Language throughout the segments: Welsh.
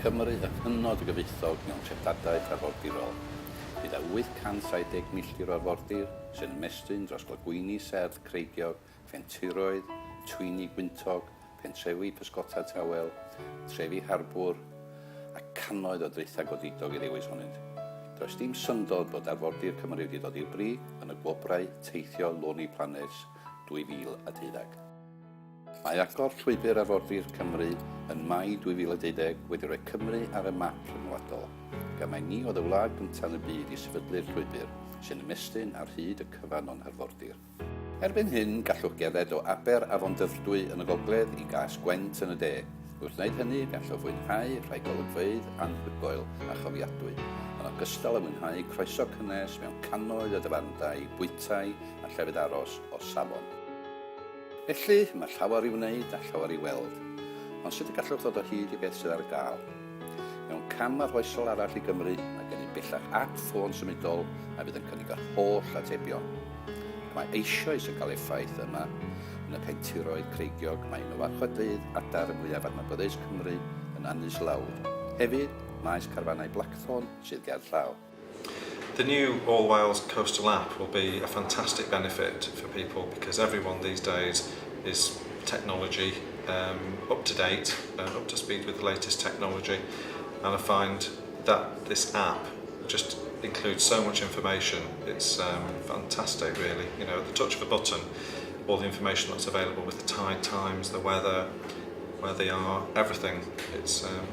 Cymru yn hynod o gyfoethog mewn treftadaeth arfordirol. Gyda 870 milltir o arfordir sy'n ymestyn dros glogwyni serth creigiog, ffentiroedd, twyni gwyntog, pentrefi pysgota tawel, trefi harbwr a cannoedd o dreithau godidog i ddewis honynt. Does dim syndod bod Arfordir Cymru wedi dod i'r brig yn y gwobrau teithio loni planes 2012. Mae agor llwybr Arfordir Cymru yn Mai 2012 wedi rhoi Cymru ar y map rhyngwladol. Gan mai ni oedd y wlad gyntaf yn y byd i sefydlu'r llwybr sy'n ymestyn ar hyd y cyfan o'n Arfordir. Erbyn hyn gallwch gerdded o Aber Afon Dyfrdwy yn y gogledd i Gas Gwent yn y de. Wrth wneud hynny, gallwch fwynhau rhai golygfeydd anhygoel a chofiadwy, yn ogystal â mwynhau croeso cynnes mewn cannoedd o dyfandau, bwytau a llefydd aros o safon. Felly, mae llawer i wneud a llawer i weld, ond sut y gallwch ddod o hyd i beth sydd ar y gael? Mewn cam arhoesol arall i Gymru, mae gen i bellach ap ffôn symudol a fydd yn cynnig yr holl atebion. Mae eisoes yn cael effaith yma yn y pentiroedd creigiog, mae nhw warchodfeydd adar y mwyaf adnabyddus Cymru yn Annus Lawr. Hefyd, maes carfanau Blackthorn sydd ger llaw. The new All Wales Coastal app will be a fantastic benefit for people because everyone these days is technology up to date, up to speed with the latest technology, and I find that this app just includes so much information. It's fantastic, really. You know, at the touch of a button, all the information that's available with the tide times, the weather, where they are, everything.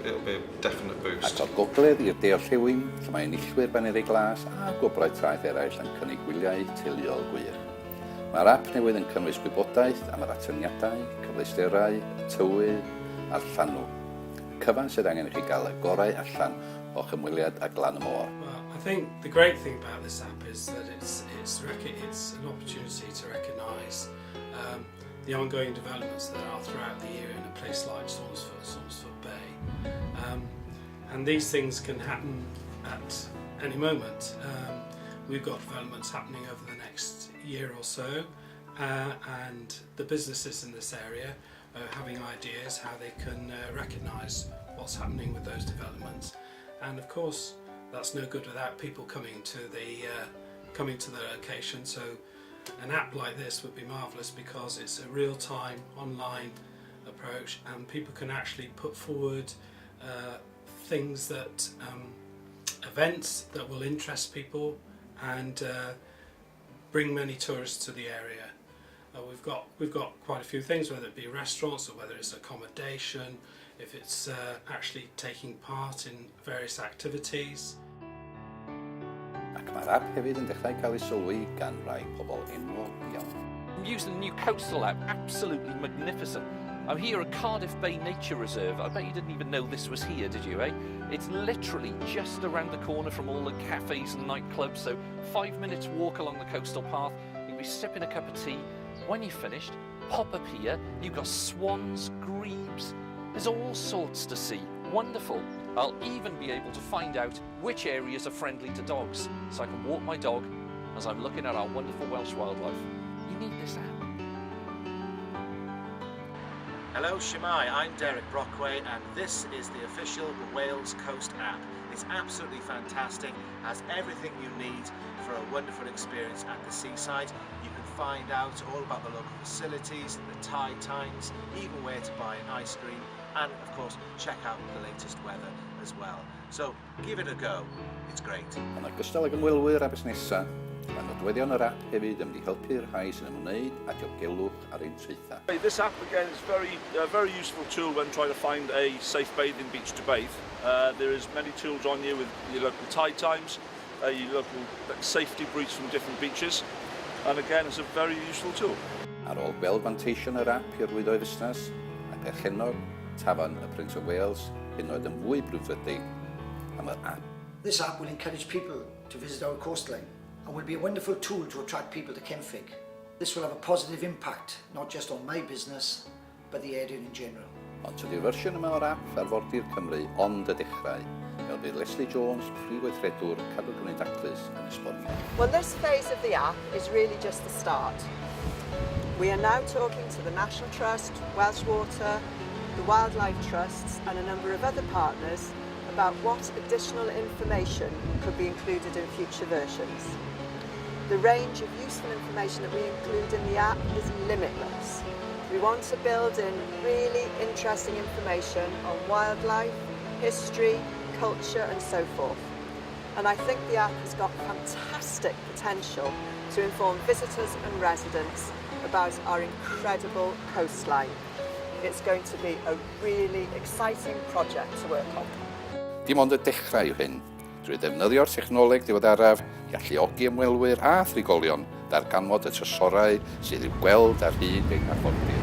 It'll be a definite boost. Ac o'r gogledd i'r de-orllewin, lle mae enillwyr baneri glas a gwobrau traeth eraill yn cynnig gwyliau teuluol gwir. Mae'r ap newydd yn cynnwys gwybodaeth am yr atyniadau, cyfleusterau, y tywydd a'r llanw. Cyfan sydd angen i chi gael y gorau allan o'ch ymwyliad a glan y môr. I think the great thing about this app is that it's an opportunity to recognise the ongoing developments that are throughout the year in a place like Salisford Bay. And these things can happen at any moment. We've got developments happening over the next year or so, and the businesses in this area are having ideas how they can recognise what's happening with those developments. And of course, that's no good without people coming to the location. So an app like this would be marvellous because it's a real-time online approach, and people can actually put forward things that events that will interest people and bring many tourists to the area. We've got quite a few things, whether it be restaurants or whether it's accommodation, if it's actually taking part in various activities. Ac mae'r ap hefyd yn dechrau cael ei sylwi gan rai pobl enwog iawn. I'm using the new Coastal app, absolutely magnificent. I'm here at Cardiff Bay Nature Reserve. I bet you didn't even know this was here, did you, eh? It's literally just around the corner from all the cafes and nightclubs, so 5 minutes walk along the coastal path, you'll be sipping a cup of tea. When you've finished, pop up here, you've got swans, grebes, there's all sorts to see. Wonderful. I'll even be able to find out which areas are friendly to dogs, so I can walk my dog as I'm looking at our wonderful Welsh wildlife. You need this app. Hello Shemai, I'm Derek Brockway and this is the official Wales Coast app. It's absolutely fantastic, has everything you need for a wonderful experience at the seaside. You can find out all about the local facilities, the tide times, even where to buy an ice cream, and of course check out the latest weather as well. So give it a go, it's great. Yn ogystal ag ymwelwyr a busnesau, mae nodweddion yr ap hefyd yn mynd i helpu'r rhai sy'n ymwneud a diogelwch ar ein treitha. This app again is a very useful tool when trying to find a safe bathing beach to bathe. There is many tools on here with your local tide times, your local safety briefs from different beaches, and again it's a very useful tool. Ar ôl gweld fanteision yr ap i'r rwyddo fusnes, mae perchenog tafarn y Prince of Wales hyd yn oed yn fwy brwdfrydig am yr ap. This app will encourage people to visit our coastline and will be a wonderful tool to attract people to Kenfig. This will have a positive impact, not just on my business, but the area in general. Ond tydi'r fersiwn yma o'r ap Arfordir Cymru ond y dechrau, fel bydd Leslie Jones, prif-weithredwr Cadw Gymru Daclus yn esbonio. Well, this phase of the app is really just the start. We are now talking to the National Trust, Welsh Water, the wildlife trusts and a number of other partners about what additional information could be included in future versions. The range of useful information that we include in the app is limitless. We want to build in really interesting information on wildlife, history, culture and so forth. And I think the app has got fantastic potential to inform visitors and residents about our incredible coastline. It's going to be a really exciting project to work on. Dim ond y dechrau yw hyn, drwy ddefnyddio'r technoleg diweddaraf i alluogi ymwelwyr a thrigolion darganfod y trysorau sydd i'w gweld ar hyd ein arfordir.